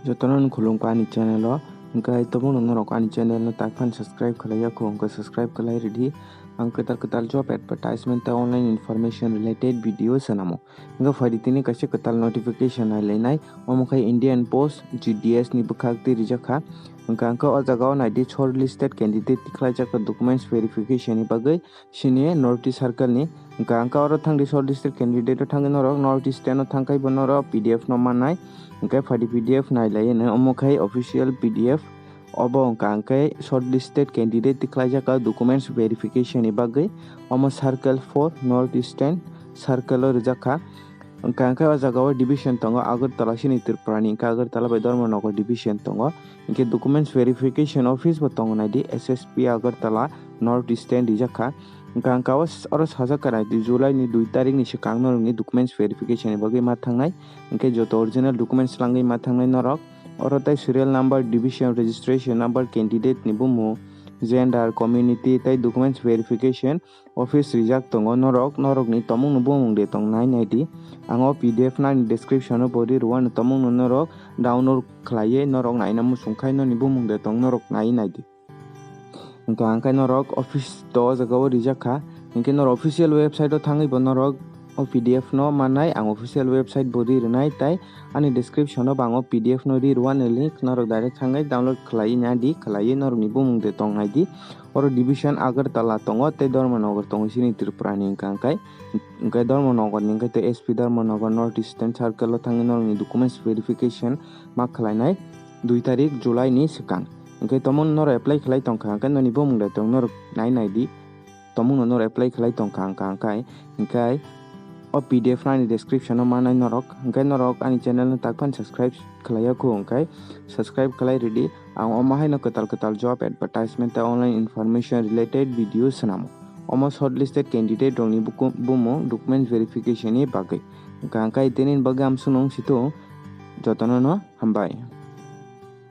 Jotonon khulungpa ani channel o hingkai tobong norok ani channel no takpan subscribe khalai ko hingkai subscribe khalai ready ang ketal job advertisement ta online information related video sanamo hingga fadi tini kaise ketal notification ai lenai omokai Indian Post GDS ni bukhak ti rijaka hingka angka o jaga o naidi shortlisted candidate tikhlaijak documents verification ni bagai sini Northeast circle ni hingka angka oro thangdi shortlisted candidate o thangin norok Northeastern o thangkai bo norok PDF no manai hingkai fadi PDF nailai ne omokai official PDF obo hingkai shortlisted candidate tikhlaijak documents verification ni bagai omo circle 4 Northeastern circle o rijaka hingkai o jaga o division tongo Agartala sini Tripura ni hingkai Agartala bai Dharmanagar division tongo hingkai documents verification office bo tongo naidi SSP Agartala Northeastern rijaka hingka oro sajak naidi July ni 2 tarik ni sikang norok ni documents verification ni bagai ma thangnai hingkai joto original documents langai ma thangnai norok oro tai serial number division registration number candidate ni bumu gender community tai documents verification office rijak tongo norok ni tomung no bumung de tong nai naidi ango PDF na ni description o body ruan tomung no norok download khlaiye norok naina musungkhai no ni bumung de tong norok nai naidi hingka angkai norok office to jaga o rijaka hingkai norok official website o thangai bo norok o PDF no manai ang official website bo rinai tai ani description o bango PDF no ruan link norok direct thangai download khlai nadi khlaiye norok ni bumung de tong naidi oro division Agartala tongo tei Dharmanagar tongo sini Tripura ni hingkai Dharmanagar ni hingkai tei SP Dharmanagar Northeastern circle o thangai norok ni documents verification ma khlainai 2 tarik July ni sikang hingkai tomung norok apply khlai tongkha hingkai noni bumung de tong norok naidi tomung norok apply khlai tongkha hingkai o PDF na ni description o manai norok hingkai norok ani channel no takpan subscribe khlai ko hingkai subscribe khlai ready ang o mahai no ketal job advertisement ta online information related video sanamo omo shortlisted candidate rok ni bumo document verification ni bagai hingkai tinin bagai am sunong situ jotono no hambai।